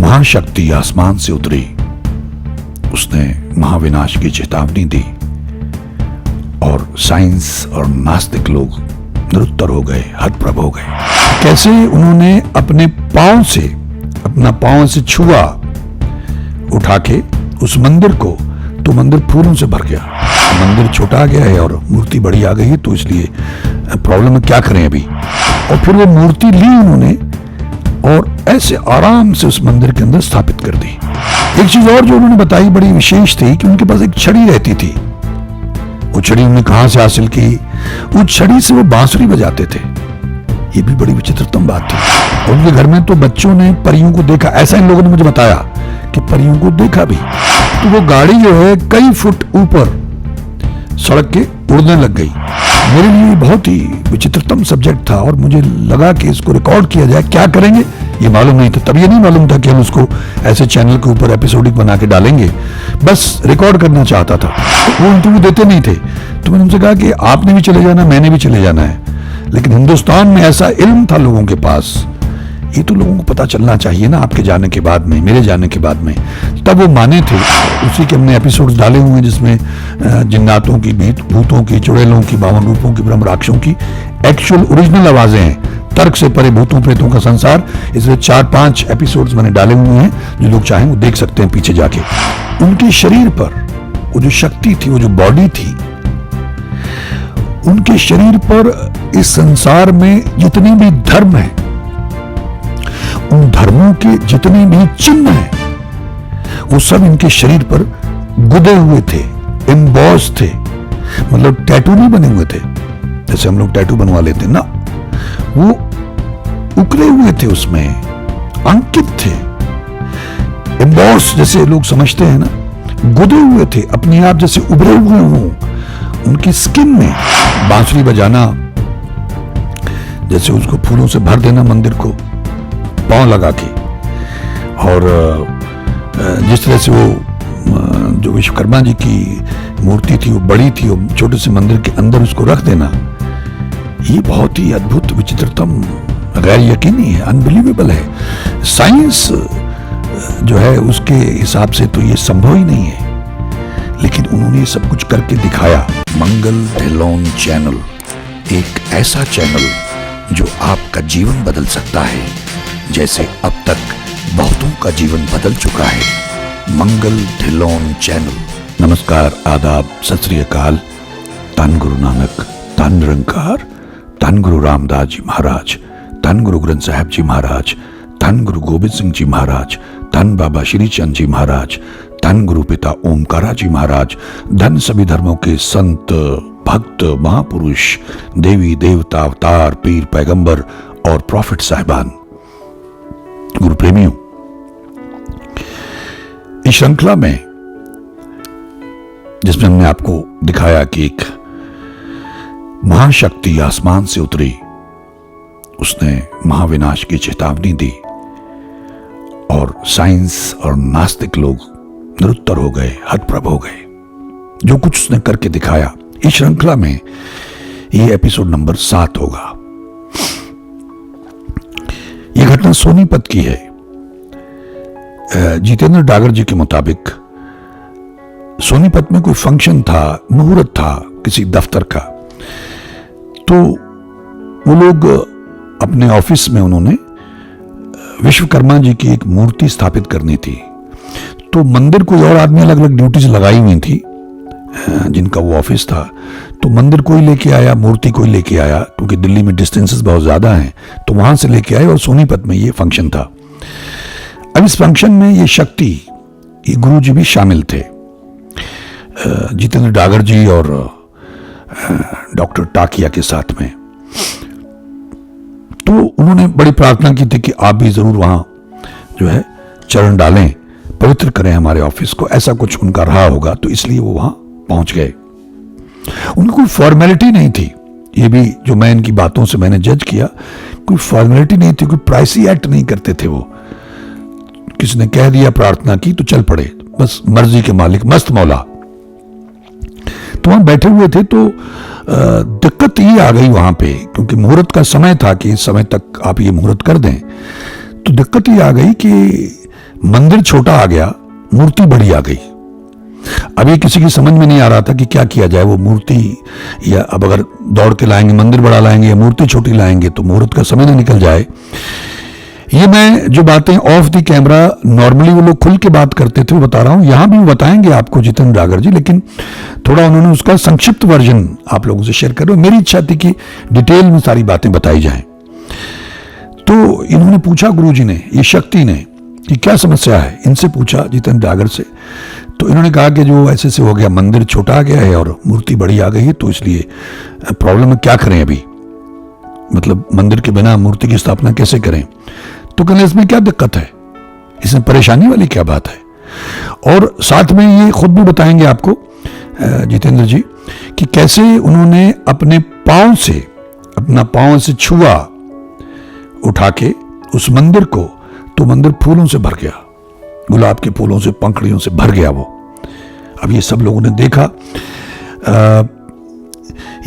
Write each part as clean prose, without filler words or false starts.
महाशक्ति आसमान से उतरी, उसने महाविनाश की चेतावनी दी और साइंस और नास्तिक लोग निरुत्तर हो गए, हतप्रभ हो गए। कैसे उन्होंने अपने अपना पांव से छुआ उठा के उस मंदिर को, तो मंदिर फूलों से भर गया। मंदिर छोटा गया है और मूर्ति बड़ी आ गई है, तो इसलिए प्रॉब्लम है, क्या करें अभी। और फिर वो मूर्ति ली उन्होंने और ऐसे आराम से उस मंदिर के अंदर स्थापित कर दी। एक चीज और जो उन्होंने बताई बड़ी विशेष थी कि उनके पास एक छड़ी रहती थी। वो छड़ी उन्होंने कहां से हासिल की? उस छड़ी से वो बांसुरी बजाते थे। ये भी बड़ी विचित्रतम बात थी। उनके घर में तो बच्चों ने परियों को देखा, ऐसा इन लोगों ने मुझे बताया कि परियों को देखा भी। तो वो गाड़ी जो है कई फुट ऊपर सड़क के उड़ने लग गई। मेरे लिए बहुत ही विचित्रतम सब्जेक्ट था और मुझे लगा कि इसको रिकॉर्ड किया जाए। क्या करेंगे ये मालूम नहीं था, तब ये नहीं मालूम था कि हम उसको ऐसे चैनल के ऊपर एपिसोडिक बना के डालेंगे। बस रिकॉर्ड करना चाहता था। वो इंटरव्यू देते नहीं थे, तो मैंने उनसे कहा कि आपने भी चले जाना, मैंने भी चले जाना है। लेकिन हिंदुस्तान में ऐसा इल्म था लोगों के पास, ये तो लोगों को पता चलना चाहिए ना आपके जाने के बाद में, मेरे जाने के बाद में। तब वो माने थे। उसी के हमने एपिसोड्स डाले हुए हैं जिसमें जिन्नातों की, भूतों की, चुड़ैलों की, 52 रूपों की, ब्रह्म राक्षसों की एक्चुअल ओरिजिनल आवाजें हैं। तर्क से परे भूतों प्रेतों का संसार, इसलिए 4-5 एपिसोड्स मैंने डाले हुए हैं, जो लोग चाहें वो देख सकते हैं पीछे जाके। उनके शरीर पर वो जो शक्ति थी, वो जो बॉडी थी, उनके शरीर पर इस संसार में जितने भी धर्म हैं, उन धर्मों के जितने भी चिन्ह हैं, वो सब इनके शरीर पर गुदे हुए थे, एम्बॉस थे। मतलब टैटू नहीं बने हुए थे जैसे हम लोग टैटू बनवा लेते ना, वो उकरे हुए थे, उसमें अंकित थे। एम्बॉस जैसे लोग समझते हैं ना, गुदे हुए थे, अपने आप जैसे उभरे हुए हों। उनकी स्किन में बांसुरी बजाना, जैसे उसको फूलों से भर देना मंदिर को पांव लगा के, और जिस तरह से वो जो विश्वकर्मा जी की मूर्ति थी वो बड़ी थी, वो छोटे से मंदिर के अंदर उसको रख देना, ये बहुत ही अद्भुत, विचित्रतम, गैर यकीनी है, अनबिलीवेबल है। साइंस जो है उसके हिसाब से तो ये संभव ही नहीं है, लेकिन उन्होंने ये सब कुछ करके दिखाया। मंगल ढिल्लोन चैनल एक ऐसा चैनल जो आपका जीवन बदल सकता है, जैसे अब तक बहुतों का जीवन बदल चुका है। मंगल ढिल्लोन चैनल। नमस्कार, आदाब, सत श्री अकाल। धन गुरु नानक, धन निरंकार, धन गुरु रामदास जी महाराज, धन गुरु ग्रंथ साहिब जी महाराज, धन गुरु गोबिंद सिंह जी महाराज, धन बाबा श्री चंद जी महाराज, धन गुरु पिता ओमकारा जी महाराज, धन सभी धर्मों के संत, भक्त, महापुरुष, देवी देवता, अवतार, पीर, पैगंबर और प्रॉफिट साहिबान। गुरु प्रेमियों, इस श्रृंखला में जिसमें हमने आपको दिखाया कि एक महाशक्ति आसमान से उतरी, उसने महाविनाश की चेतावनी दी और साइंस और नास्तिक लोग निरुत्तर हो गए, हतप्रभ हो गए। जो कुछ उसने करके दिखाया, इस श्रृंखला में ये एपिसोड नंबर 7 होगा। यह घटना सोनीपत की है। जितेंद्र डागर जी के मुताबिक सोनीपत में कोई फंक्शन था, मुहूर्त था किसी दफ्तर का, तो वो लोग अपने ऑफिस में उन्होंने विश्वकर्मा जी की एक मूर्ति स्थापित करनी थी। तो मंदिर कोई और आदमी अलग अलग ड्यूटीज लगाई हुई थी जिनका वो ऑफिस था। तो मंदिर कोई लेके आया, मूर्ति कोई लेके आया, क्योंकि दिल्ली में डिस्टेंसेस बहुत ज्यादा हैं, तो वहां से लेके आए और सोनीपत में ये फंक्शन था। अब इस फंक्शन में ये शक्ति, ये गुरु जी भी शामिल थे, जितेंद्र डागर जी और डॉक्टर टाकिया के साथ में। तो उन्होंने बड़ी प्रार्थना की थी कि आप भी जरूर वहां जो है चरण डालें, पवित्र करें हमारे ऑफिस को। ऐसा कुछ उनका रहा होगा, तो इसलिए वो वहां पहुंच गए। उनको कोई फॉर्मेलिटी नहीं थी, ये भी जो मैं इनकी बातों से मैंने जज किया, कोई फॉर्मेलिटी नहीं थी, कोई प्राइसी एक्ट नहीं करते थे वो। किसी ने कह दिया, प्रार्थना की तो चल पड़े, बस मर्जी के मालिक, मस्त मौला। तो वहां बैठे हुए थे, तो दिक्कत ये आ गई वहां पे, क्योंकि मुहूर्त का समय था कि इस समय तक आप ये मुहूर्त कर दें। तो दिक्कत ये आ गई कि मंदिर छोटा आ गया, मूर्ति बड़ी आ गई। अब ये किसी की समझ में नहीं आ रहा था कि क्या किया जाए। वो मूर्ति, या अब अगर दौड़ के लाएंगे, मंदिर बड़ा लाएंगे या मूर्ति छोटी लाएंगे तो मुहूर्त का समय ना निकल जाए। ये मैं जो बातें ऑफ द कैमरा नॉर्मली वो लोग खुल के बात करते थे वो बता रहा हूं, यहां भी बताएंगे आपको जितेंद्र डागर जी, लेकिन थोड़ा उन्होंने उसका संक्षिप्त वर्जन आप लोगों से शेयर कर। मेरी इच्छा थी कि डिटेल में सारी बातें बताई जाएं। तो इन्होंने पूछा गुरुजी ने, ये शक्ति ने, कि क्या समस्या है, इनसे पूछा जितेंद्र डागर से। तो इन्होंने कहा कि जो ऐसे से हो गया, मंदिर छोटा आ गया है और मूर्ति बड़ी आ गई है, तो इसलिए प्रॉब्लम है, क्या करें अभी, मतलब मंदिर के बिना मूर्ति की स्थापना कैसे करें। तो कहने इसमें क्या दिक्कत है, इसमें परेशानी वाली क्या बात है। और साथ में ये खुद भी बताएंगे आपको जितेंद्र जी कि कैसे उन्होंने अपने पांव से, अपना पांव से छुआ उठा के उस मंदिर को, तो मंदिर फूलों से भर गया, गुलाब के फूलों से, पंखड़ियों से भर गया वो। अब ये सब लोगों ने देखा।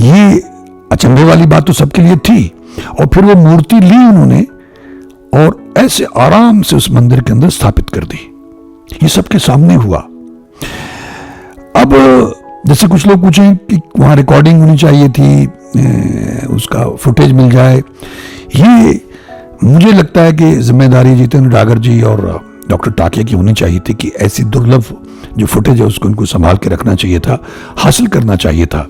ये अचंभे वाली बात तो सबके लिए थी। और फिर वो मूर्ति ली उन्होंने और ऐसे आराम से उस मंदिर के अंदर स्थापित कर दी। ये सबके सामने हुआ। अब जैसे कुछ लोग पूछें कि वहां रिकॉर्डिंग होनी चाहिए थी, उसका फुटेज मिल जाए, ये मुझे लगता है कि जिम्मेदारी जितेंद्र डागर जी और डॉक्टर टाकिया की होनी चाहिए थी कि ऐसी दुर्लभ जो फुटेज है उसको उनको संभाल के रखना चाहिए था, हासिल करना चाहिए था।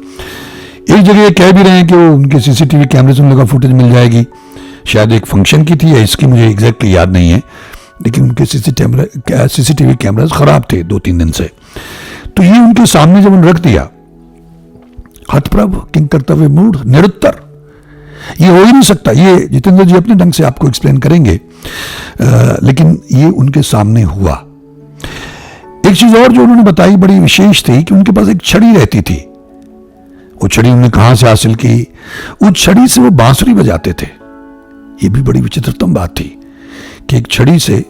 एक जगह ये कह भी रहे हैं कि वो उनके सीसीटीवी कैमरे से उन लोगों का फुटेज मिल जाएगी, शायद एक फंक्शन की थी या इसकी मुझे एग्जैक्टली याद नहीं है, लेकिन उनके सीसीटीवी कैमरास खराब थे 2-3 दिन से। तो ये उनके सामने जब उन्होंने रख दिया, हतप्रभ किंग कर्तव्य मूढ़ निरुत्तर, ये हो ही नहीं सकता। ये जितेंद्र जी अपने ढंग से आपको एक्सप्लेन करेंगे, लेकिन ये उनके सामने हुआ। एक चीज और जो उन्होंने बताई बड़ी विशेष थी कि उनके पास एक छड़ी रहती थी। वो छड़ी उन्होंने कहां से हासिल की, उस छड़ी से वो बांसुरी बजाते थे। ये भी बड़ी विचित्रतम बात थी कि एक छड़ी से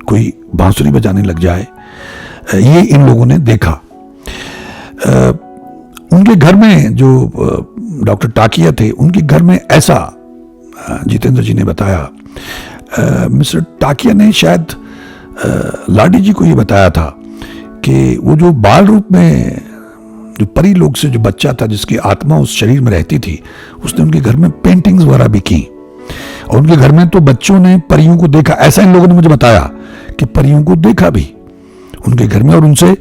कोई बांसुरी बजाने लग जाए। ये इन लोगों ने देखा। उनके घर में जो डॉक्टर टाकिया थे, उनके घर में ऐसा जितेंद्र जी ने बताया, मिस्टर टाकिया ने शायद लाडी जी को ये बताया था कि वो जो बाल रूप में जो परी लोग से जो बच्चा था जिसकी आत्मा उस शरीर में रहती थी, उसने उनके घर में पेंटिंग्स वगैरह भी की। और उनके घर में तो बच्चों ने परियों को देखा, ऐसा इन लोगों ने मुझे बताया कि परियों को देखा भी उनके घर में, और उनसे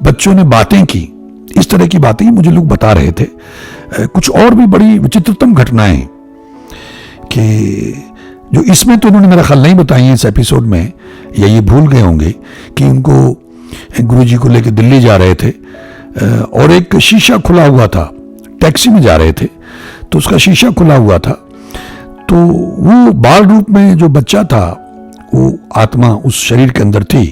बच्चों ने बातें की। इस तरह की बातें मुझे लोग बता रहे थे। कुछ और भी बड़ी विचित्रतम घटनाएं कि जो इसमें तो उन्होंने मेरा ख्याल नहीं बताई है इस एपिसोड में, या ये भूल गए होंगे कि उनको गुरुजी को लेकर दिल्ली जा रहे थे और एक शीशा खुला हुआ था, टैक्सी में जा रहे थे तो उसका शीशा खुला हुआ था। तो वो बाल रूप में जो बच्चा था, वो आत्मा उस शरीर के अंदर थी।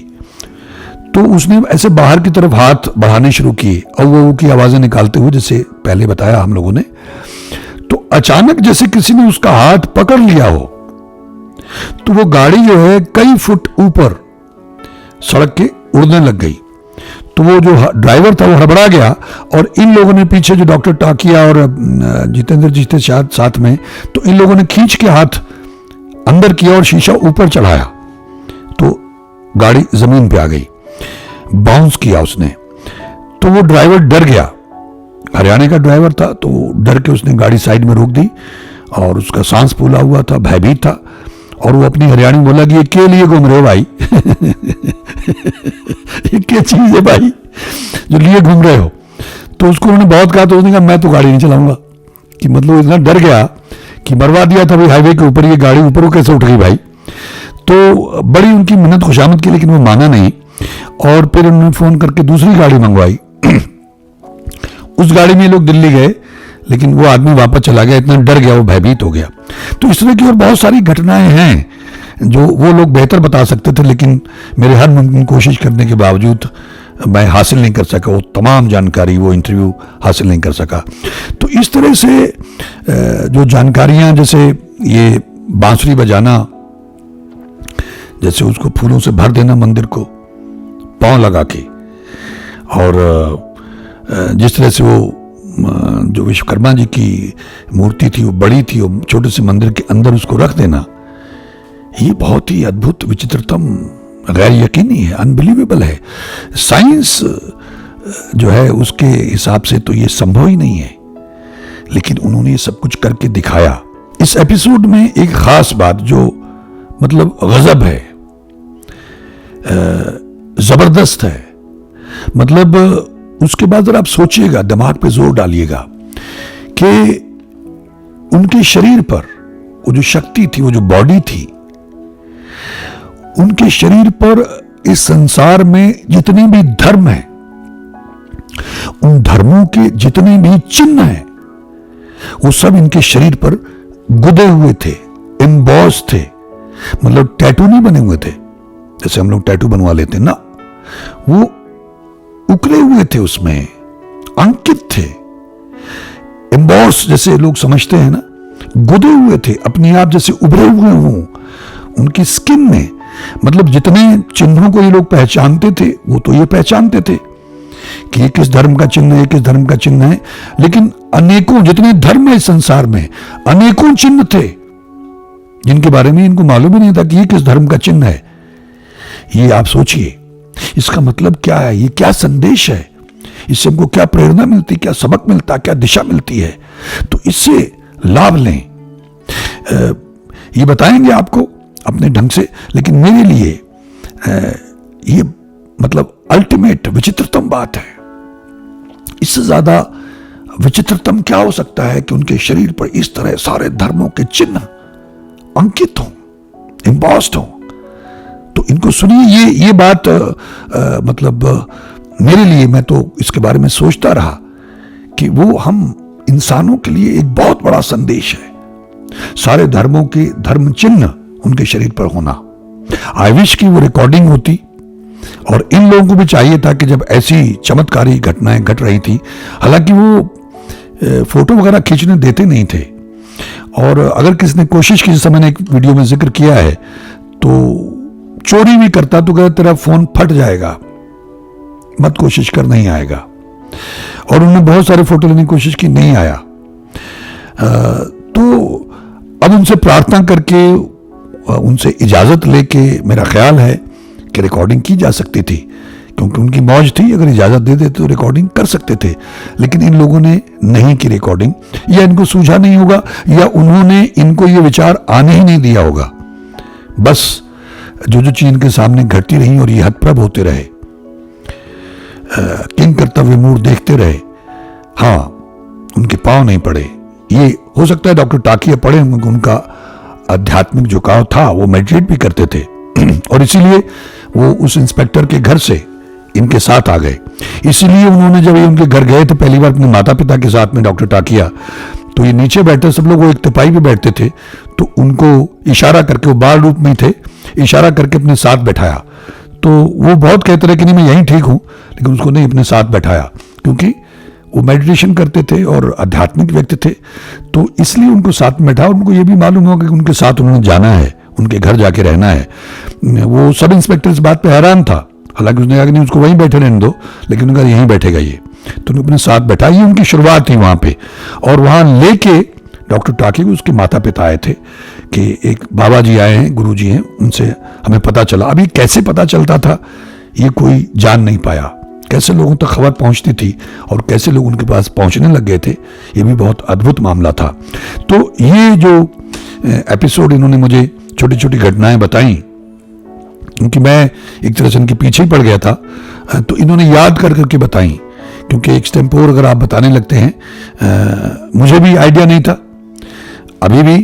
तो उसने ऐसे बाहर की तरफ हाथ बढ़ाने शुरू किए और वो की आवाजें निकालते हुए, जैसे पहले बताया हम लोगों ने। तो अचानक जैसे किसी ने उसका हाथ पकड़ लिया हो, तो वो गाड़ी जो है कई फुट ऊपर सड़क के उड़ने लग गई। तो वो जो ड्राइवर था वो हड़बड़ा गया और इन लोगों ने पीछे जो डॉक्टर टाकिया और जितेंद्र जी थे शायद साथ में, तो इन लोगों ने खींच के हाथ अंदर किया और शीशा ऊपर चढ़ाया। तो गाड़ी जमीन पे आ गई, बाउंस किया उसने। तो वो ड्राइवर डर गया, हरियाणा का ड्राइवर था, तो डर के उसने गाड़ी साइड में रोक दी और उसका सांस फूला हुआ था, भयभीत था। और वो अपनी हरियाणी में बोला कि ये के लिए घूम रहे हो भाई ये क्या चीज है भाई जो लिए घूम रहे हो। तो उसको उन्होंने बहुत कहा, तो उसने कहा मैं तो गाड़ी नहीं चलाऊंगा, कि मतलब इतना डर गया कि मरवा दिया था भाई हाईवे के ऊपर, ये गाड़ी ऊपर कैसे उठ गई भाई। तो बड़ी उनकी मिन्नत खुशामद की, लेकिन वो माना नहीं। और फिर उन्होंने फोन करके दूसरी गाड़ी मंगवाई उस गाड़ी में लोग दिल्ली गए, लेकिन वो आदमी वापस चला गया, इतना डर गया, वो भयभीत हो गया। तो इस तरह की और बहुत सारी घटनाएं हैं जो वो लोग बेहतर बता सकते थे, लेकिन मेरे हर मुमकिन कोशिश करने के बावजूद मैं हासिल नहीं कर सका वो तमाम जानकारी, वो इंटरव्यू हासिल नहीं कर सका। तो इस तरह से जो जानकारियां, जैसे ये बांसुरी बजाना, जैसे उसको फूलों से भर देना मंदिर को पांव लगा के, और जिस तरह से वो जो विश्वकर्मा जी की मूर्ति थी वो बड़ी थी, वो छोटे से मंदिर के अंदर उसको रख देना, ये बहुत ही अद्भुत, विचित्रतम, गैर यकीनी है, अनबिलीवेबल है। साइंस जो है उसके हिसाब से तो ये संभव ही नहीं है, लेकिन उन्होंने ये सब कुछ करके दिखाया। इस एपिसोड में एक खास बात जो मतलब गजब है, जबरदस्त है, मतलब उसके बाद जरा आप सोचिएगा, दिमाग पे जोर डालिएगा कि उनके शरीर पर वो जो शक्ति थी, वो जो बॉडी थी, उनके शरीर पर इस संसार में जितने भी धर्म हैं, उन धर्मों के जितने भी चिन्ह हैं, वो सब इनके शरीर पर गुदे हुए थे, एम्बॉस थे, मतलब टैटू नहीं बने हुए थे जैसे हम लोग टैटू बनवा लेते ना, वो उकरे हुए थे, उसमें अंकित थे। एम्बॉस जैसे लोग समझते हैं ना, गुदे हुए थे, अपने आप जैसे उभरे हुए हों उनकी स्किन में। मतलब जितने चिन्हों को ये लोग पहचानते थे, वो तो ये पहचानते थे कि ये किस धर्म का चिन्ह है, किस धर्म का चिन्ह है, लेकिन अनेकों, जितने धर्म है इस संसार में, अनेकों चिन्ह थे जिनके बारे में इनको मालूम ही नहीं था कि ये किस धर्म का चिन्ह है। ये आप सोचिए, इसका मतलब क्या है, ये क्या संदेश है, इससे हमको क्या प्रेरणा मिलती, क्या सबक मिलता, क्या दिशा मिलती है। तो इससे लाभ लें, ये बताएंगे आपको अपने ढंग से, लेकिन मेरे लिए ये मतलब अल्टीमेट विचित्रतम बात है। इससे ज्यादा विचित्रतम क्या हो सकता है कि उनके शरीर पर इस तरह सारे धर्मों के चिन्ह अंकित हों, एम्बॉस्ड हों। तो इनको सुनिए, ये बात मतलब मेरे लिए, मैं तो इसके बारे में सोचता रहा कि वो हम इंसानों के लिए एक बहुत बड़ा संदेश है, सारे धर्मों के धर्म चिन्ह उनके शरीर पर होना। आई विश की वो रिकॉर्डिंग होती, और इन लोगों को भी चाहिए था कि जब ऐसी चमत्कारी घटनाएं घट रही थी, हालांकि वो फोटो वगैरह खींचने देते नहीं थे, और अगर किसी ने कोशिश की, जैसा मैंने एक वीडियो में जिक्र किया है, तो चोरी भी करता तो कहता तेरा फोन फट जाएगा, मत कोशिश कर, नहीं आएगा। और उन्होंने बहुत सारे फोटो लेने की कोशिश की, नहीं आया। तो अब उनसे प्रार्थना करके, उनसे इजाजत लेके, मेरा ख्याल है कि रिकॉर्डिंग की जा सकती थी, क्योंकि उनकी मौज थी, अगर इजाजत दे देते तो रिकॉर्डिंग कर सकते थे। लेकिन इन लोगों ने नहीं की रिकॉर्डिंग, या इनको सूझा नहीं होगा, या उन्होंने इनको ये विचार आने ही नहीं दिया होगा। बस जो चीज इनके सामने घटती रही और ये हतप्रभ होते रहे, किंग कर्तव्य मूड देखते रहे। हाँ, उनके पांव नहीं पड़े। ये हो सकता है डॉक्टर टाकिया पढ़े, उनका आध्यात्मिक झुकाव था, वो मेडिटेट भी करते थे और इसीलिए वो उस इंस्पेक्टर के घर से इनके साथ आ गए। इसीलिए उन्होंने जब ये उनके घर गए थे पहली बार अपने माता पिता के साथ में, डॉक्टर टाकिया, तो ये नीचे बैठे सब लोग, वो एक तिपाही पे बैठते थे, तो उनको इशारा करके, वो बाल रूप में थे, इशारा करके अपने साथ बैठाया। तो वो बहुत कहते रहे कि नहीं मैं यहीं ठीक हूं, लेकिन उसको नहीं अपने साथ बैठाया, क्योंकि वो मेडिटेशन करते थे और आध्यात्मिक व्यक्ति थे, तो इसलिए उनको साथ में बैठा। उनको ये भी मालूम होगा कि उनके साथ उन्होंने जाना है, उनके घर जाके रहना है। वो सब इंस्पेक्टर इस बात पे हैरान था, हालांकि उसने कहा कि नहीं उसको वहीं बैठे रहने दो, लेकिन उनका यहीं बैठेगा ये, तो उन्होंने अपने साथ बैठा। ये उनकी शुरुआत थी वहां पे, और वहां लेके डॉक्टर टाकी को उसके माता पिता आए थे कि एक बाबा जी आए हैं, गुरु जी हैं, उनसे हमें पता चला। अभी कैसे पता चलता था ये कोई जान नहीं पाया, कैसे लोगों तक खबर पहुंचती थी और कैसे लोग उनके पास पहुंचने लग गए थे, ये भी बहुत अद्भुत मामला था। तो ये जो एपिसोड इन्होंने मुझे छोटी छोटी घटनाएं बताई, क्योंकि मैं एक तरह से उनके पीछे ही पड़ गया था, तो इन्होंने याद कर करके बताई, क्योंकि एक्सटेम्पोर अगर आप बताने लगते हैं, मुझे भी आइडिया नहीं था। अभी भी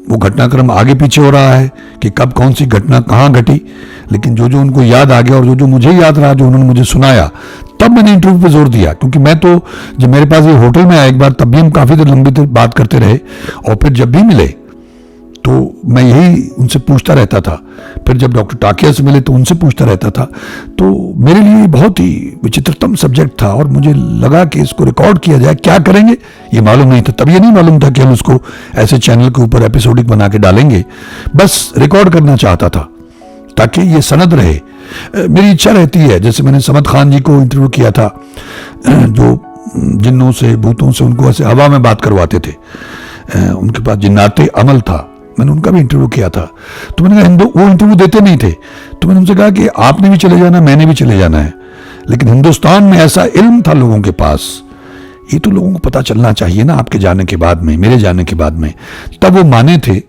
वो घटनाक्रम आगे पीछे हो रहा है कि कब कौन सी घटना कहाँ घटी, लेकिन जो जो उनको याद आ गया और जो जो मुझे याद रहा, जो उन्होंने मुझे सुनाया, तब मैंने इंटरव्यू पे जोर दिया। क्योंकि मैं तो जब मेरे पास ये होटल में आया एक बार, तब भी हम काफ़ी देर लंबी देर बात करते रहे, और फिर जब भी मिले तो मैं यही उनसे पूछता रहता था। फिर जब डॉक्टर टाकिया से मिले तो उनसे पूछता रहता था। तो मेरे लिए बहुत ही विचित्रतम सब्जेक्ट था, और मुझे लगा कि इसको रिकॉर्ड किया जाए। क्या करेंगे ये मालूम नहीं था, तब ये नहीं मालूम था कि हम उसको ऐसे चैनल के ऊपर एपिसोडिक बना के डालेंगे। बस रिकॉर्ड करना चाहता था ताकि ये सनद रहे। मेरी इच्छा रहती है, जैसे मैंने समद खान जी को इंटरव्यू किया था, जो जिन्नों से, भूतों से उनको ऐसे हवा में बात करवाते थे, उनके पास जिन्नाते अमल था, मैंने उनका भी इंटरव्यू किया था। तो मैंने कहा वो इंटरव्यू देते नहीं थे, तो मैंने उनसे कहा कि आपने भी चले जाना, मैंने भी चले जाना है, लेकिन हिंदुस्तान में ऐसा इल्म था लोगों के पास, ये तो लोगों को पता चलना चाहिए ना आपके जाने के बाद में, मेरे जाने के बाद में। तब वो माने थे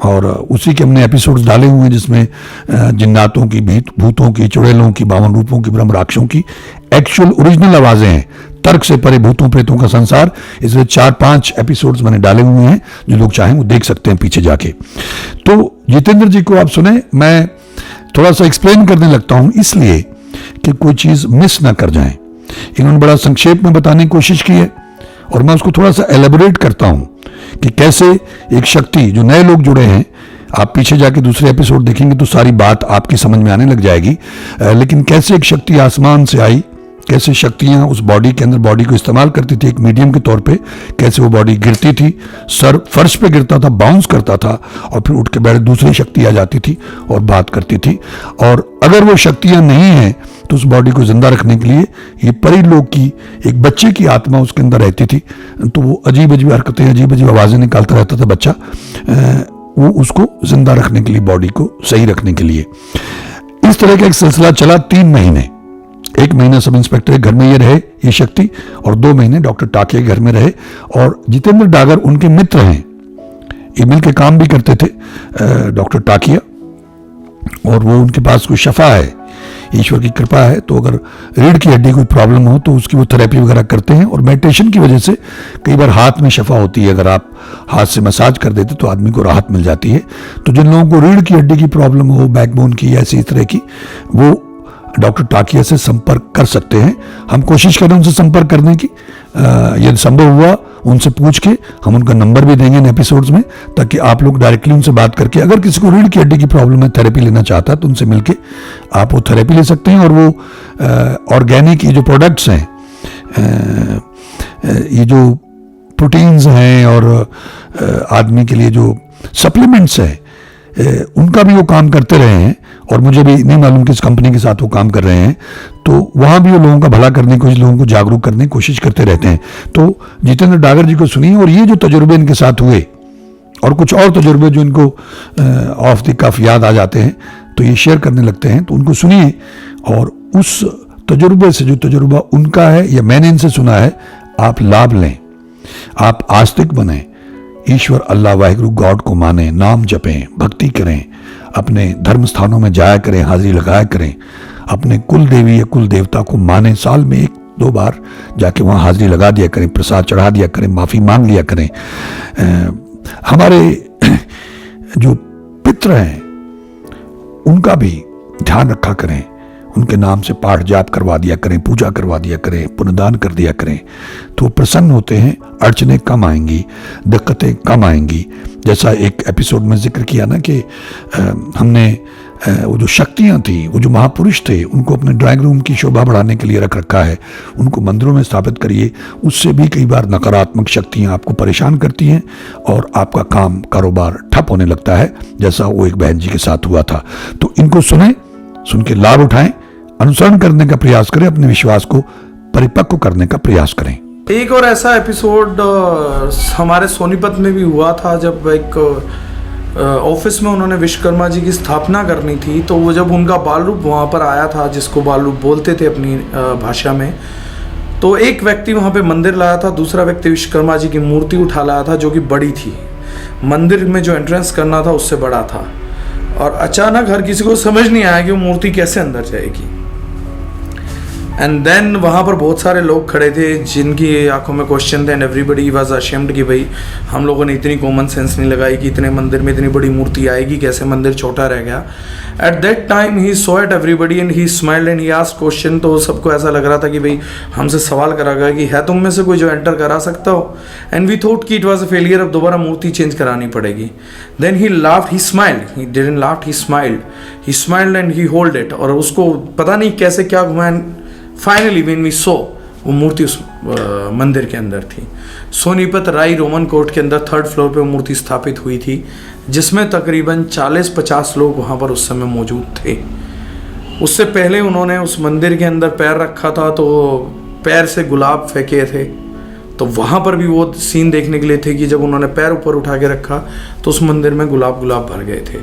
और उसी के हमने एपिसोड्स डाले हुए हैं जिसमें जिन्नातों की, भूतों की, चुड़ैलों की, 52 रूपों की, ब्रह्म राक्षसों की एक्चुअल ओरिजिनल आवाजें हैं, तर्क से परे भूतों प्रेतों का संसार। इसलिए 4-5 एपिसोड्स मैंने डाले हुए हैं, जो लोग चाहें वो देख सकते हैं पीछे जाके। तो जितेंद्र जी को आप सुने, मैं थोड़ा सा एक्सप्लेन करने लगता हूं इसलिए कि कोई चीज मिस ना कर जाए। इन्होंने बड़ा संक्षेप में बताने की कोशिश की है और मैं उसको थोड़ा सा एलेबोरेट करता हूं कि कैसे एक शक्ति, जो नए लोग जुड़े हैं, आप पीछे जाके दूसरे एपिसोड देखेंगे तो सारी बात आपकी समझ में आने लग जाएगी, लेकिन कैसे एक शक्ति आसमान से आई, कैसे शक्तियां उस बॉडी के अंदर बॉडी को इस्तेमाल करती थी एक मीडियम के तौर पे, कैसे वो बॉडी गिरती थी, सर फर्श पे गिरता था, बाउंस करता था और फिर उठ के बैठ दूसरी शक्ति आ जाती थी और बात करती थी। और अगर वो शक्तियां नहीं हैं तो उस बॉडी को जिंदा रखने के लिए ये परिलोक की एक बच्चे की आत्मा उसके अंदर रहती थी, तो वो अजीब अजीब हरकतें, अजीब अजीब आवाजें निकालता रहता था बच्चा, वो उसको जिंदा रखने के लिए, बॉडी को सही रखने के लिए। इस तरह का एक सिलसिला चला 3 महीने। 1 महीना सब इंस्पेक्टर के घर में ये रहे ये शक्ति, और 2 महीने डॉक्टर टाकिया के घर में रहे। और जितेंद्र डागर उनके मित्र हैं, ये मिल के काम भी करते थे डॉक्टर टाकिया, और वो उनके पास कोई शफा है, ईश्वर की कृपा है, तो अगर रीढ़ की हड्डी कोई प्रॉब्लम हो तो उसकी वो थेरेपी वगैरह करते हैं। और मेडिटेशन की वजह से कई बार हाथ में शफा होती है, अगर आप हाथ से मसाज कर देते तो आदमी को राहत मिल जाती है। तो जिन लोगों को रीढ़ की हड्डी की प्रॉब्लम हो, बैकबोन की, ऐसी इस तरह की, वो डॉक्टर टाकिया से संपर्क कर सकते हैं। हम कोशिश करें उनसे संपर्क करने की, यदि संभव हुआ उनसे पूछ के हम उनका नंबर भी देंगे इन एपिसोड्स में, ताकि आप लोग डायरेक्टली उनसे बात करके, अगर किसी को रीढ़ की हड्डी की प्रॉब्लम है, थेरेपी लेना चाहता है, तो उनसे मिलके आप वो थेरेपी ले सकते हैं। और वो ऑर्गेनिक ये जो प्रोडक्ट्स हैं, ये जो प्रोटीन्स हैं और आदमी के लिए जो सप्लीमेंट्स हैं, उनका भी वो काम करते रहे हैं। और मुझे भी नहीं मालूम किस कंपनी के साथ वो काम कर रहे हैं, तो वहां भी वो लोगों का भला करने की कोशिश, लोगों को जागरूक करने की कोशिश करते रहते हैं। तो जितेंद्र डागर जी को सुनिए, और ये जो तजुर्बे इनके साथ हुए और कुछ और तजुर्बे जो इनको ऑफ द कफ याद आ जाते हैं, तो ये शेयर करने लगते हैं, तो उनको सुनिए और उस तजुर्बे से, जो तजुर्बा उनका है या मैंने इनसे सुना है, आप लाभ लें, आप आस्तिक बने, ईश्वर अल्लाह वाहिगुरु गॉड को माने, नाम जपें, भक्ति करें, अपने धर्म स्थानों में जाया करें, हाजिरी लगाया करें, अपने कुल देवी या कुल देवता को माने, साल में 1-2 बार जाके वहाँ हाजिरी लगा दिया करें, प्रसाद चढ़ा दिया करें, माफ़ी मांग लिया करें। हमारे जो पितृ हैं उनका भी ध्यान रखा करें, उनके नाम से पाठ जाप करवा दिया करें, पूजा करवा दिया करें, पुण्यदान कर दिया करें, तो प्रसन्न होते हैं, अड़चने कम आएंगी, दिक्कतें कम आएंगी। जैसा एक एपिसोड में जिक्र किया ना कि हमने वो जो शक्तियां थी, वो जो महापुरुष थे, उनको अपने ड्राइंग रूम की शोभा बढ़ाने के लिए रख रखा है, उनको मंदिरों में स्थापित करिए। उससे भी कई बार नकारात्मक शक्तियां आपको परेशान करती हैं और आपका काम कारोबार ठप होने लगता है, जैसा वो एक बहन जी के साथ हुआ था। तो इनको सुने, सुन के लाभ उठाएं, अनुसरण करने का प्रयास करें, अपने विश्वास को परिपक्व करने का प्रयास करें। एक और ऐसा एपिसोड हमारे सोनीपत में भी हुआ था, जब एक ऑफिस में उन्होंने विश्वकर्मा जी की स्थापना करनी थी, तो वो जब उनका बाल रूप वहाँ पर आया था, जिसको बाल रूप बोलते थे अपनी भाषा में, तो एक व्यक्ति वहाँ पे मंदिर लाया था, दूसरा व्यक्ति विश्वकर्मा जी की मूर्ति उठा लाया था, जो कि बड़ी थी, मंदिर में जो एंट्रेंस करना था उससे बड़ा था। और अचानक हर किसी को समझ नहीं आया कि वो मूर्ति कैसे अंदर जाएगी। एंड देन वहाँ पर बहुत सारे लोग खड़े थे जिनकी आंखों में क्वेश्चन थे, एंड एवरीबडी वाज अशेम्ड कि भाई हम लोगों ने इतनी कॉमन सेंस नहीं लगाई कि इतने मंदिर में इतनी बड़ी मूर्ति आएगी, कैसे मंदिर छोटा रह गया। At that time he saw at everybody and he smiled and he asked question. तो सबको ऐसा लग रहा था कि भाई हमसे सवाल करा गया कि है तुम में से कोई जो एंटर करा सकता हो। एंड वी थॉट कि इट वाज अ फेलियर, अब दोबारा मूर्ति चेंज करानी पड़ेगी। Then he laughed, he smiled, he didn't laughed, he smiled and he hold it. और उसको पता नहीं कैसे क्या घुमाया, फाइनली व्हेन वी सो, वो मूर्ति उस मंदिर के अंदर थी। सोनीपत राई रोमन कोर्ट के अंदर 3rd फ्लोर पे वो मूर्ति स्थापित हुई थी, जिसमें तकरीबन 40-50 लोग वहाँ पर उस समय मौजूद थे। उससे पहले उन्होंने उस मंदिर के अंदर पैर रखा था, तो पैर से गुलाब फेंके थे, तो वहाँ पर भी वो सीन देखने के लिए थे कि जब उन्होंने पैर ऊपर उठा के रखा तो उस मंदिर में गुलाब भर गए थे,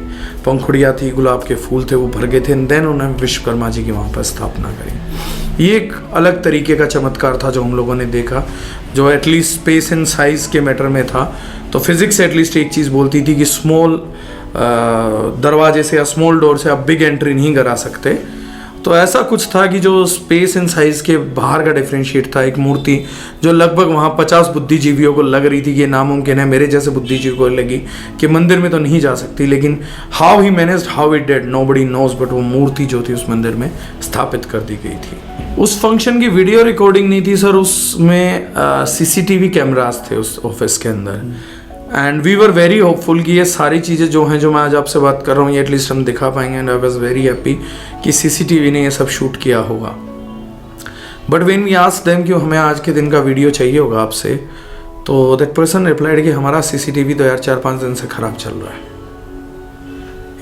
पंखुड़ियाँ थी, गुलाब के फूल थे, वो भर गए थे। एंड देन उन्होंने विश्वकर्मा जी की वहाँ पर स्थापना करी। ये एक अलग तरीके का चमत्कार था जो हम लोगों ने देखा, जो एटलीस्ट स्पेस एंड साइज़ के मैटर में था। तो फिजिक्स एटलीस्ट एक चीज़ बोलती थी कि स्मॉल दरवाजे से या स्मॉल डोर से आप बिग एंट्री नहीं करा सकते। तो ऐसा कुछ था कि जो स्पेस एंड साइज के बाहर का डिफरेंशिएट था, एक मूर्ति जो लगभग वहाँ 50 बुद्धिजीवियों को लग रही थी कि ये नामुमकिन है, मेरे जैसे बुद्धिजीवी को लगी कि मंदिर में तो नहीं जा सकती, लेकिन how he managed, how it did, nobody knows, but वो मूर्ति जो थी उस मंदिर में स्थापित कर दी गई थी। उस फंक्शन की वीडियो रिकॉर्डिंग नहीं थी सर, उसमें CCTV कैमरास थे उस ऑफिस के अंदर। And we were very hopeful कि ये सारी चीज़ें जो हैं, जो मैं आज आपसे बात कर रहा हूँ, ये एटलीस्ट हम दिखा पाएंगे। And I was very happy कि CCTV ने ये सब शूट किया होगा। But when we asked them कि हमें आज के दिन का वीडियो चाहिए होगा आपसे, तो दैट पर्सन रिप्लाइड कि हमारा CCTV तो यार 4-5 दिन से ख़राब चल रहा है।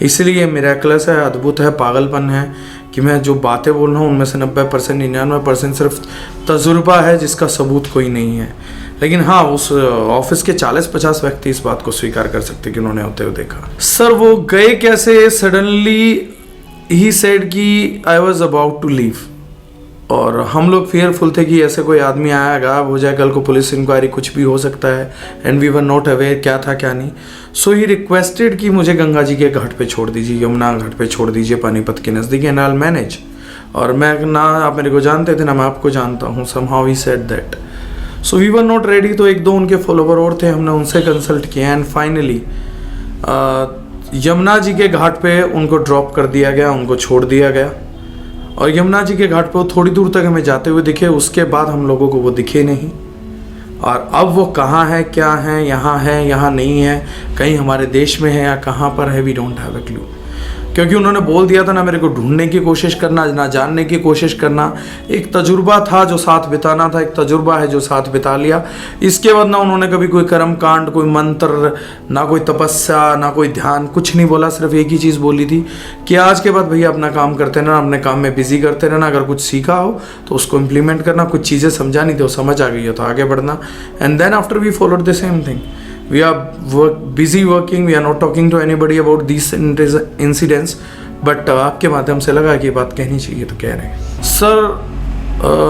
इसलिए मिरेकलस है, अद्भुत है, पागलपन है कि मैं जो बातें बोल रहा हूँ उनमें से 90% 99% सिर्फ तजुर्बा है जिसका सबूत कोई नहीं है। लेकिन हाँ, उस ऑफिस के 40-50 व्यक्ति इस बात को स्वीकार कर सकते कि उन्होंने होते हुए देखा। सर वो गए कैसे? सडनली ही सेड कि I was about to leave, और हम लोग फेयरफुल थे कि ऐसे कोई आदमी आया गायब हो जाए, कल को पुलिस इंक्वायरी, कुछ भी हो सकता है। And we were not aware क्या था क्या नहीं। सो ही रिक्वेस्टेड कि मुझे गंगा जी के घाट पे छोड़ दीजिए, यमुना घाट पे छोड़ दीजिए, पानीपत के नज़दीक, एंड आई विल मैनेज। और मैं ना आप मेरे को जानते थे ना मैं आपको जानता हूँ, somehow he said that. So we were not ready. तो एक दो उनके फॉलोवर और थे, हमने उनसे कंसल्ट किया एंड फाइनली यमुना जी के घाट पे उनको ड्रॉप कर दिया गया, उनको छोड़ दिया गया। और यमुना जी के घाट पे वो थोड़ी दूर तक हमें जाते हुए दिखे, उसके बाद हम लोगों को वो दिखे नहीं। और अब वो कहाँ है, क्या है, यहाँ नहीं है, कहीं हमारे देश में है या कहाँ पर है, we don't have a clue. क्योंकि उन्होंने बोल दिया था ना मेरे को ढूंढने की कोशिश करना, ना जानने की कोशिश करना। एक तजुर्बा था जो साथ बिताना था, एक तजुर्बा है जो साथ बिता लिया। इसके बाद ना उन्होंने कभी कोई कर्म कांड, कोई मंत्र, ना कोई तपस्या, ना कोई ध्यान, कुछ नहीं बोला। सिर्फ एक ही चीज़ बोली थी कि आज के बाद भैया अपना काम करते रहना, अपने काम में बिजी करते रहना, अगर कुछ सीखा हो तो उसको इम्प्लीमेंट करना, कुछ चीज़ें समझानी थी वो समझ आ गई हो तो आगे बढ़ना। And then after we followed the same thing, we are busy working, we are not talking to anybody about these incidents, but आपके माध्यम से लगा कि ये बात कहनी चाहिए तो कह रहे हैं। सर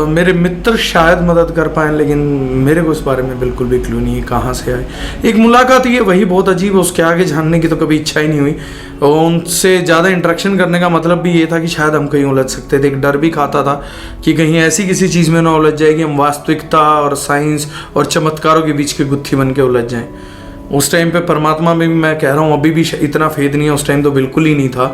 मेरे मित्र शायद मदद कर पाए, लेकिन मेरे को इस बारे में बिल्कुल भी क्लू नहीं है कहाँ से आए। एक मुलाकात ये वही बहुत अजीब है, उसके आगे जानने की तो कभी इच्छा ही नहीं हुई। और उनसे ज़्यादा इंटरेक्शन करने का मतलब भी ये था कि शायद हम कहीं उलझ सकते थे। एक डर भी खाता था कि कहीं ऐसी किसी चीज़ में ना उलझ जाए कि हम वास्तविकता और साइंस और चमत्कारों के बीच की गुत्थी बन के उलझ जाएं। उस टाइम पे परमात्मा में भी मैं कह रहा हूँ अभी भी इतना फेद नहीं है, उस टाइम तो बिल्कुल ही नहीं था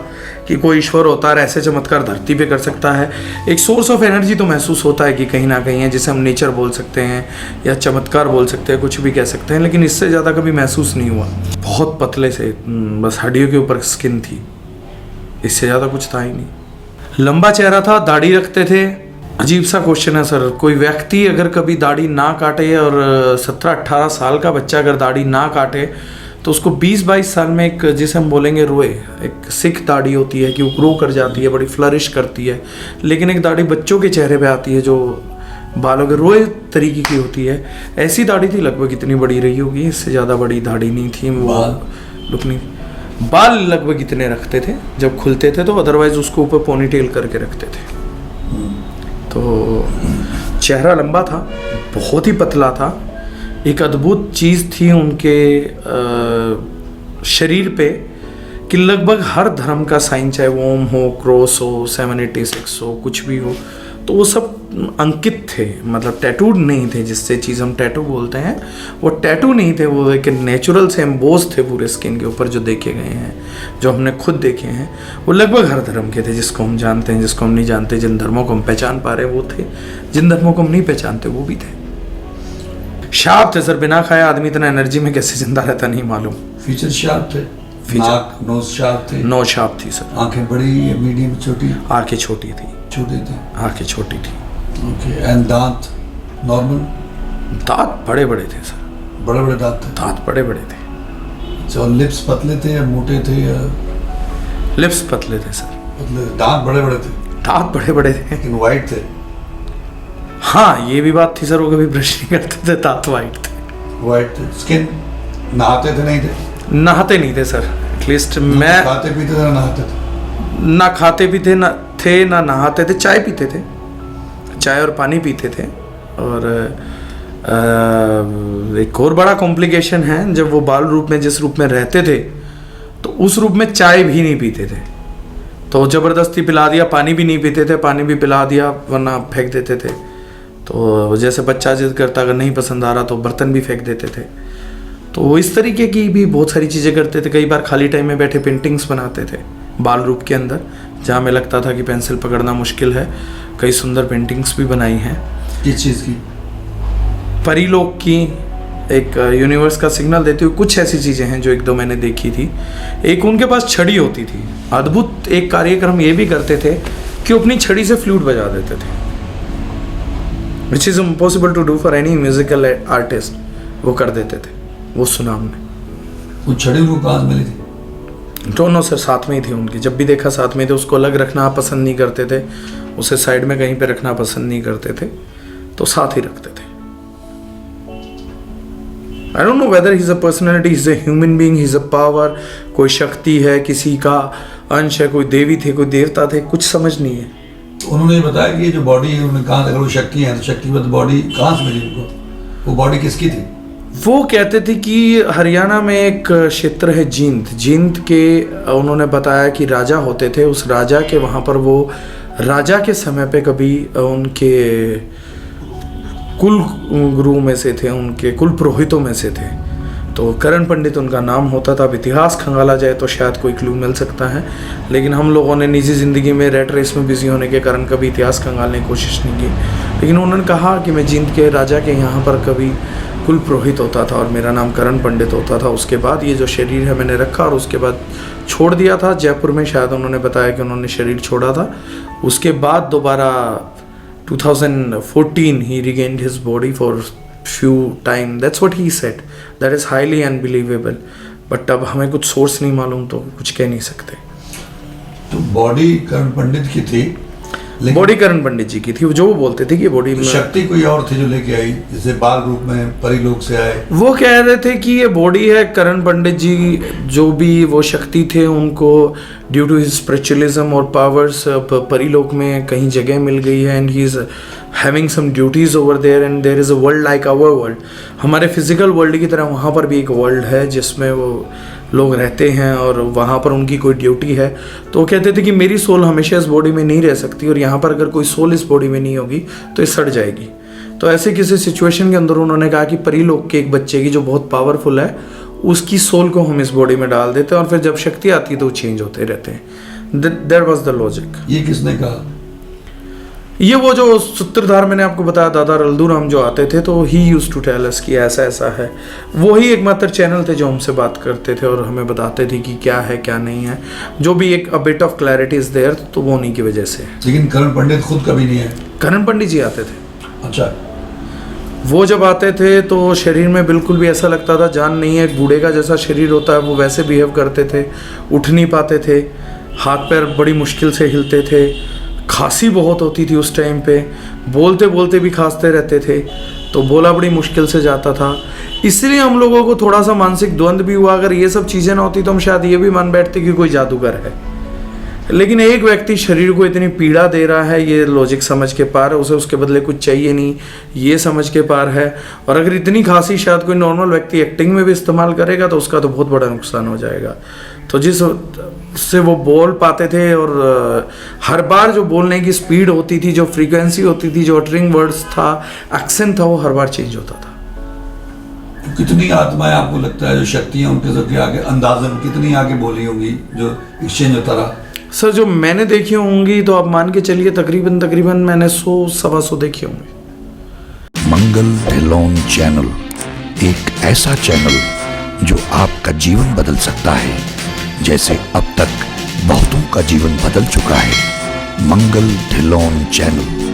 कि कोई ईश्वर होता है ऐसे चमत्कार धरती पे कर सकता है। एक सोर्स ऑफ एनर्जी तो महसूस होता है कि कहीं ना कहीं है, जिसे हम नेचर बोल सकते हैं या चमत्कार बोल सकते हैं, कुछ भी कह सकते हैं, लेकिन इससे ज़्यादा कभी महसूस नहीं हुआ। बहुत पतले से, बस हड्डियों के ऊपर स्किन थी, इससे ज़्यादा कुछ था ही नहीं। लंबा चेहरा था, दाढ़ी रखते थे। अजीब सा क्वेश्चन है सर, कोई व्यक्ति अगर कभी दाढ़ी ना काटे और 17-18 साल का बच्चा अगर दाढ़ी ना काटे तो उसको 20-22 साल में एक, जिसे हम बोलेंगे रोए, एक सिख दाढ़ी होती है कि वो ग्रो कर जाती है, बड़ी फ्लरिश करती है। लेकिन एक दाढ़ी बच्चों के चेहरे पे आती है जो बालों के रोए तरीके की होती है, ऐसी दाढ़ी थी। लगभग इतनी बड़ी रही होगी, इससे ज़्यादा बड़ी दाढ़ी नहीं थी। वो लुक नहीं, बाल लगभग इतने रखते थे जब खुलते थे, तो अदरवाइज उसको ऊपर पोनीटेल करके रखते थे। तो चेहरा लंबा था, बहुत ही पतला था। एक अद्भुत चीज़ थी उनके शरीर पे कि लगभग हर धर्म का साइन, चाहे वो ओम हो, क्रॉस हो, 786 हो, कुछ भी हो, तो वो सब अंकित थे। मतलब टैटूड नहीं थे, जिससे चीज़ हम टैटू बोलते हैं, वो टैटू नहीं थे, वो एक नेचुरल से एम्बोज थे पूरे स्किन के ऊपर, जो देखे गए हैं, जो हमने खुद देखे हैं। वो लगभग हर धर्म के थे, जिसको हम जानते हैं, जिसको हम नहीं जानते। जिन धर्मों को हम पहचान पा रहे वो थे, जिन धर्मों को हम नहीं पहचानते वो भी थे। शार्प थे सर, बिना खाए आदमी इतना एनर्जी में कैसे जिंदा रहता नहीं मालूम। फीचर शार्प थे, नाक नोज शार्प थे, नोज शार्प थी सर। आंखें बड़ी, मीडियम, छोटी? आंखें छोटी थी। छोटी थी, आंखें छोटी थी। ओके। एंड दांत नॉर्मल? दांत बड़े बड़े थे सर, बड़े बड़े दांत थे। दांत बड़े बड़े थे। अच्छा, और लिप्स पतले थे या मोटे थे या? लिप्स पतले थे सर। पतले। दांत बड़े बड़े थे? दांत बड़े बड़े थे, लेकिन वाइट थे? हाँ, ये भी बात थी सर, वो कभी ब्रश नहीं करते थे, दांत वाइट थे। वाइट थे, स्किन, नहाते थे नहीं थे? नहाते नहीं थे सर, एटलीस्ट मैं खाते पीते थे ना नहाते थे? ना खाते पीते ना नहाते थे, चाय पीते थे, चाय और पानी पीते थे। और एक और बड़ा कॉम्प्लिकेशन है, जब वो बाल रूप में जिस रूप में रहते थे तो उस रूप में चाय भी नहीं पीते थे, तो ज़बरदस्ती पिला दिया, पानी भी नहीं पीते थे, पानी भी पिला दिया वरना फेंक देते थे। तो जैसे बच्चा जिद करता, अगर नहीं पसंद आ रहा तो बर्तन भी फेंक देते थे। तो इस तरीके की भी बहुत सारी चीज़ें करते थे। कई बार खाली टाइम में बैठे पेंटिंग्स बनाते थे बाल रूप के अंदर, जहाँ में लगता था कि पेंसिल पकड़ना मुश्किल है। कई सुंदर पेंटिंग्स भी बनाई हैं। किस चीज़ की? परीलोक की, एक यूनिवर्स का सिग्नल देती हुई कुछ ऐसी चीज़ें हैं जो एक दो मैंने देखी थी। एक उनके पास छड़ी होती थी, अद्भुत एक कार्यक्रम ये भी करते थे कि अपनी छड़ी से फ्लूट बजा देते थे, which is impossible to do for any musical artist. वो कर देते थे, वो सुना हमने। वो छड़ी उनको कहाँ से मिली थी? दोनों सर साथ में ही थी उनकी, जब भी देखा साथ में थे। उसको अलग रखना पसंद नहीं करते थे, उसे साइड में कहीं पे रखना पसंद नहीं करते थे, तो साथ ही रखते थे। I don't know whether he is a personality, he is a human being, he is a power, कोई शक्ति है, किसी का अंश है, कोई देवी थे, कोई देवता थे, कुछ समझ नहीं है। तो उन्होंने ये बताया कि ये जो बॉडी है उन्होंने कहाँ, अगर वो शक्ति है तो शक्तिवत बॉडी कहाँ से मिली उनको? वो बॉडी किसकी थी? वो कहते थे कि हरियाणा में एक क्षेत्र है जींद के, उन्होंने बताया कि राजा होते थे, उस राजा के वहाँ पर वो राजा के समय पे कभी उनके कुल गुरु में से थे, उनके कुल पुरोहितों में से थे। तो करण पंडित उनका नाम होता था। अब इतिहास खंगाला जाए तो शायद कोई क्लू मिल सकता है, लेकिन हम लोगों ने निजी ज़िंदगी में रेट रेस में बिजी होने के कारण कभी इतिहास खंगालने की कोशिश नहीं की। लेकिन उन्होंने कहा कि मैं जींद के राजा के यहाँ पर कभी कुल पुरोहित होता था और मेरा नाम करण पंडित होता था। उसके बाद ये जो शरीर है मैंने रखा और उसके बाद छोड़ दिया था जयपुर में, शायद उन्होंने बताया कि उन्होंने शरीर छोड़ा था। उसके बाद दोबारा 2014 he regained his body for few time. That's what he said. That is highly unbelievable. But अब हमें कुछ सोर्स नहीं मालूम तो कुछ कह नहीं सकते। तो बॉडी करण पंडित की थी, लेकिन बॉडी करण पंडित जी की थी, जो वो बोलते थे कि बॉडी में शक्ति कोई और थी जो लेके आई, जैसे बाल रूप में परिलोक से आए। वो कह रहे थे कि ये बॉडी है करण पंडित जी, जो भी वो शक्ति थे उनको ड्यू टू हिज स्पिरिचुअलिज्म और पावर्स परिलोक में कहीं जगह मिल गई है, and he is having some duties over there, and there is a world like our world. हमारे फिजिकल वर्ल्ड की तरह वहाँ पर भी एक वर्ल्ड है जिसमें वो लोग रहते हैं और वहाँ पर उनकी कोई ड्यूटी है। तो वो कहते थे कि मेरी सोल हमेशा इस बॉडी में नहीं रह सकती और यहाँ पर अगर कोई सोल इस बॉडी में नहीं होगी तो ये सड़ जाएगी। तो ऐसे किसी सिचुएशन के अंदर उन्होंने कहा कि परिलोक के एक बच्चे की जो बहुत पावरफुल है उसकी सोल को हम इस बॉडी में डाल देते हैं और फिर जब शक्ति आती है तो वो चेंज होते रहते हैं। That was the logic. ये किसने कहा? ये वो जो सूत्रधार मैंने आपको बताया, दादा रल्दूराम जो आते थे, तो ही यूज टू टेल अस कि ऐसा ऐसा है। वो ही एकमात्र चैनल थे जो हमसे बात करते थे और हमें बताते थे कि क्या है क्या नहीं है, जो भी एक bit of clarity is there, तो वो उन्हीं की वजह से। लेकिन करण पंडित खुद कभी नहीं है? करण पंडित जी आते थे। अच्छा। वो जब आते थे तो शरीर में बिल्कुल भी ऐसा लगता था जान नहीं है, बूढ़े का जैसा शरीर होता है वो वैसे बिहेव करते थे, उठ नहीं पाते थे, हाथ पैर बड़ी मुश्किल से हिलते थे, खांसी बहुत होती थी उस टाइम पे, बोलते बोलते भी खांसते रहते थे, तो बोला बड़ी मुश्किल से जाता था। इसलिए हम लोगों को थोड़ा सा मानसिक द्वंद्व भी हुआ। अगर ये सब चीज़ें ना होती तो हम शायद ये भी मान बैठते कि कोई जादूगर है, लेकिन एक व्यक्ति शरीर को इतनी पीड़ा दे रहा है, ये लॉजिक समझ के पार है, उसे उसके बदले कुछ चाहिए नहीं, ये समझ के पार है। और अगर इतनी खांसी शायद कोई नॉर्मल व्यक्ति एक्टिंग में भी इस्तेमाल करेगा तो उसका तो बहुत बड़ा नुकसान हो जाएगा। तो जिस से वो बोल पाते थे और हर बार जो बोलने की स्पीड होती थी, जो फ्रीक्वेंसी होती थी, जो अटरिंग वर्ड्स था, एक्सेंट था, वो हर बार चेंज होता था। तो कितनी आत्माएं आपको लगता है जो शक्तियां उनके सबके आगे अंदाजन कितनी आगे बोली होंगी जो एक्सचेंज होता रहा? सर जो मैंने देखी होंगी तो आप मान के चलिए तकरीबन मैंने 100-125 देखी होंगी। मंगल ढिल्लोन चैनल एक ऐसा चैनल जो आपका जीवन बदल सकता है, जैसे अब तक बहुतों का जीवन बदल चुका है। मंगल ढिल्लोन चैनल।